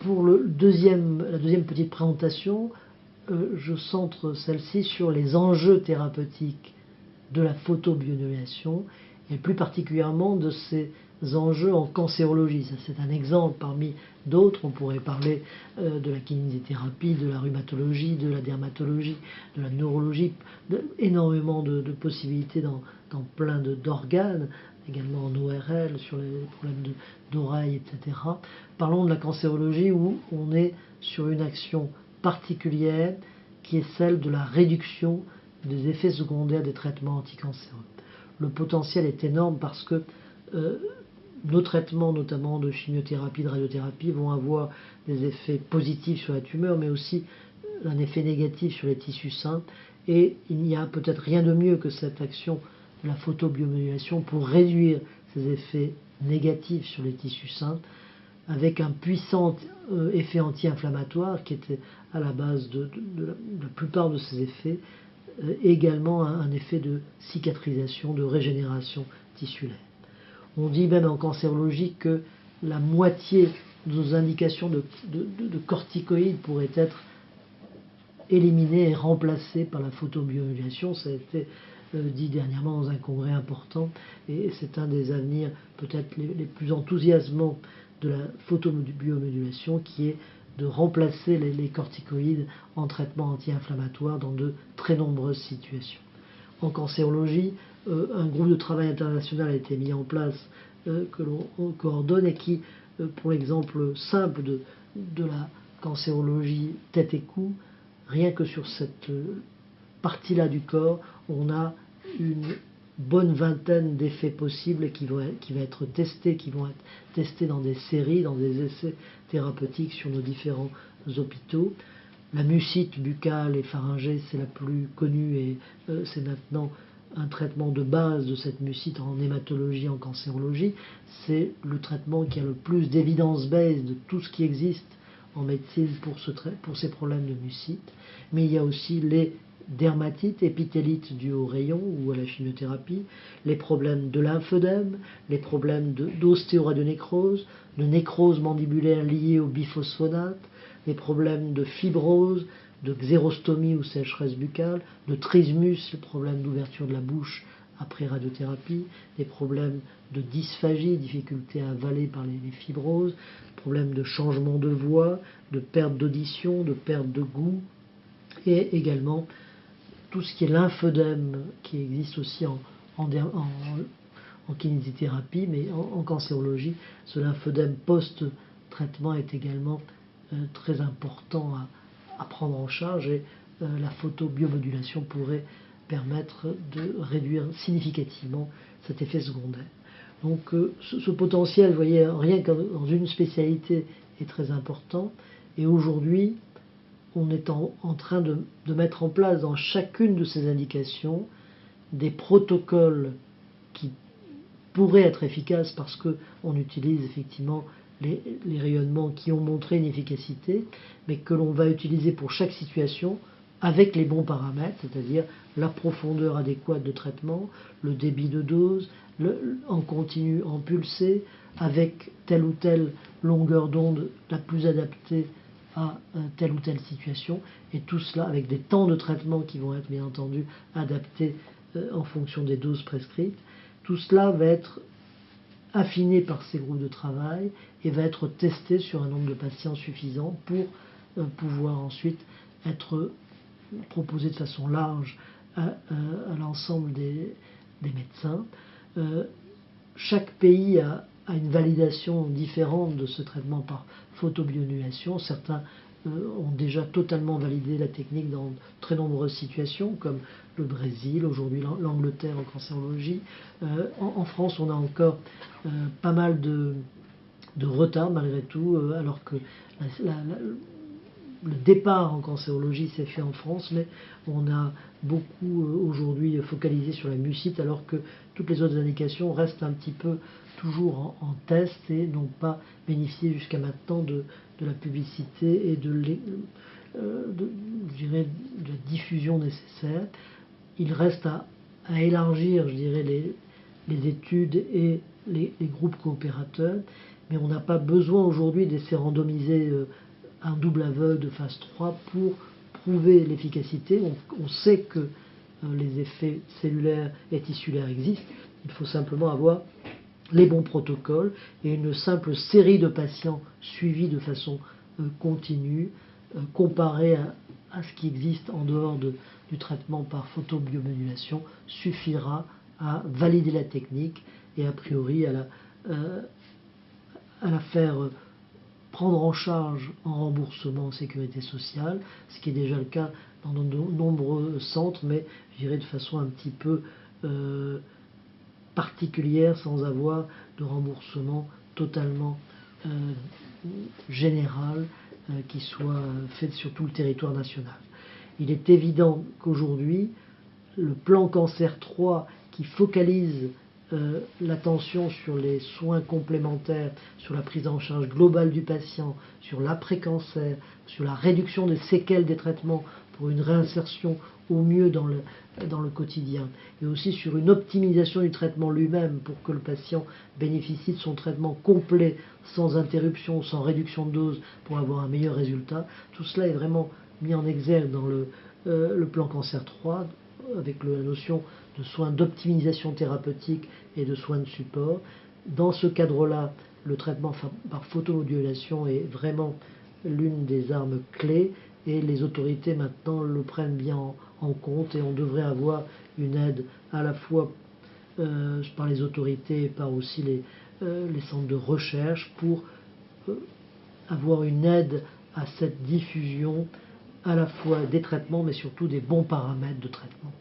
pour la deuxième petite présentation, je centre celle-ci sur les enjeux thérapeutiques de la photobiomodulation et plus particulièrement de ces enjeux en cancérologie. Ça, c'est un exemple parmi d'autres. On pourrait parler de la kinésithérapie, de la rhumatologie, de la dermatologie, de la neurologie, énormément de possibilités dans plein d'organes, également en ORL, sur les problèmes d'oreille, etc. Parlons de la cancérologie où on est sur une action particulière qui est celle de la réduction des effets secondaires des traitements anticancéreux. Le potentiel est énorme parce que nos traitements, notamment de chimiothérapie, de radiothérapie, vont avoir des effets positifs sur la tumeur, mais aussi un effet négatif sur les tissus sains. Et il n'y a peut-être rien de mieux que cette action de la photobiomodulation pour réduire ces effets négatifs sur les tissus sains, avec un puissant effet anti-inflammatoire qui était à la base de la plupart de ces effets, également un effet de cicatrisation, de régénération tissulaire. On dit même en cancérologie que la moitié de nos indications de corticoïdes pourraient être éliminées et remplacées par la photobiomodulation. Ça a été dit dernièrement dans un congrès important et c'est un des avenirs peut-être les plus enthousiasmants de la photobiomodulation qui est de remplacer les corticoïdes en traitement anti-inflammatoire dans de très nombreuses situations. En cancérologie, un groupe de travail international a été mis en place que l'on coordonne et qui, pour l'exemple simple de la cancérologie tête et cou, rien que sur cette partie-là du corps, on a une bonne vingtaine d'effets possibles qui vont être testés dans des séries, dans des essais thérapeutiques sur nos différents hôpitaux. La mucite buccale et pharyngée, c'est la plus connue et c'est maintenant un traitement de base de cette mucite en hématologie, en cancérologie. C'est le traitement qui a le plus d'évidence-base de tout ce qui existe en médecine pour ces problèmes de mucite. Mais il y a aussi les dermatites, épithélites dues au rayon ou à la chimiothérapie, les problèmes de lymphœdème, les problèmes d'ostéoradionécrose, de nécrose mandibulaire liée au biphosphonate, les problèmes de fibrose, de xérostomie ou sécheresse buccale, de trismus, le problème d'ouverture de la bouche après radiothérapie, des problèmes de dysphagie, difficulté à avaler par les fibroses, problèmes de changement de voix, de perte d'audition, de perte de goût, et également tout ce qui est lymphœdème qui existe aussi en kinésithérapie, mais en cancérologie, ce lymphœdème post-traitement est également très important à prendre en charge et la photobiomodulation pourrait permettre de réduire significativement cet effet secondaire. Donc ce potentiel, vous voyez, rien que dans une spécialité est très important et aujourd'hui on est en train de mettre en place dans chacune de ces indications des protocoles qui pourraient être efficaces parce qu'on utilise effectivement les rayonnements qui ont montré une efficacité, mais que l'on va utiliser pour chaque situation avec les bons paramètres, c'est-à-dire la profondeur adéquate de traitement, le débit de dose, en continu, en pulsé, avec telle ou telle longueur d'onde la plus adaptée à telle ou telle situation, et tout cela avec des temps de traitement qui vont être bien entendu adaptés en fonction des doses prescrites. Tout cela va être affiné par ces groupes de travail et va être testé sur un nombre de patients suffisant pour pouvoir ensuite être proposé de façon large à l'ensemble des médecins. Chaque pays a une validation différente de ce traitement par photobiomodulation. Certains ont déjà totalement validé la technique dans très nombreuses situations, comme le Brésil, aujourd'hui l'Angleterre en cancérologie. En France, on a encore pas mal de retard malgré tout, alors que le départ en cancérologie s'est fait en France, mais on a beaucoup aujourd'hui focalisé sur la mucite, alors que toutes les autres indications restent un petit peu toujours en test et n'ont pas bénéficié jusqu'à maintenant de la publicité et je dirais, de la diffusion nécessaire. Il reste à élargir, je dirais, les études et les groupes coopérateurs, mais on n'a pas besoin aujourd'hui d'essayer de randomiser un double aveugle de phase 3 pour prouver l'efficacité. On sait que les effets cellulaires et tissulaires existent. Il faut simplement avoir les bons protocoles et une simple série de patients suivis de façon continue, comparée à ce qui existe en dehors du traitement par photobiomodulation, suffira à valider la technique et a priori à la faire prendre en charge en remboursement en sécurité sociale, ce qui est déjà le cas dans de nombreux centres, mais je dirais de façon un petit peu particulière, sans avoir de remboursement totalement général qui soit fait sur tout le territoire national. Il est évident qu'aujourd'hui, le plan Cancer 3 qui focalise l'attention sur les soins complémentaires, sur la prise en charge globale du patient, sur l'après-cancer, sur la réduction des séquelles des traitements pour une réinsertion au mieux dans le quotidien, et aussi sur une optimisation du traitement lui-même pour que le patient bénéficie de son traitement complet, sans interruption, sans réduction de dose, pour avoir un meilleur résultat. Tout cela est vraiment mis en exergue dans le plan Cancer 3, avec la notion de soins d'optimisation thérapeutique et de soins de support. Dans ce cadre-là, le traitement par photomodulation est vraiment l'une des armes clés et les autorités maintenant le prennent bien en compte, et on devrait avoir une aide à la fois par les autorités et par aussi les centres de recherche pour avoir une aide à cette diffusion à la fois des traitements mais surtout des bons paramètres de traitement.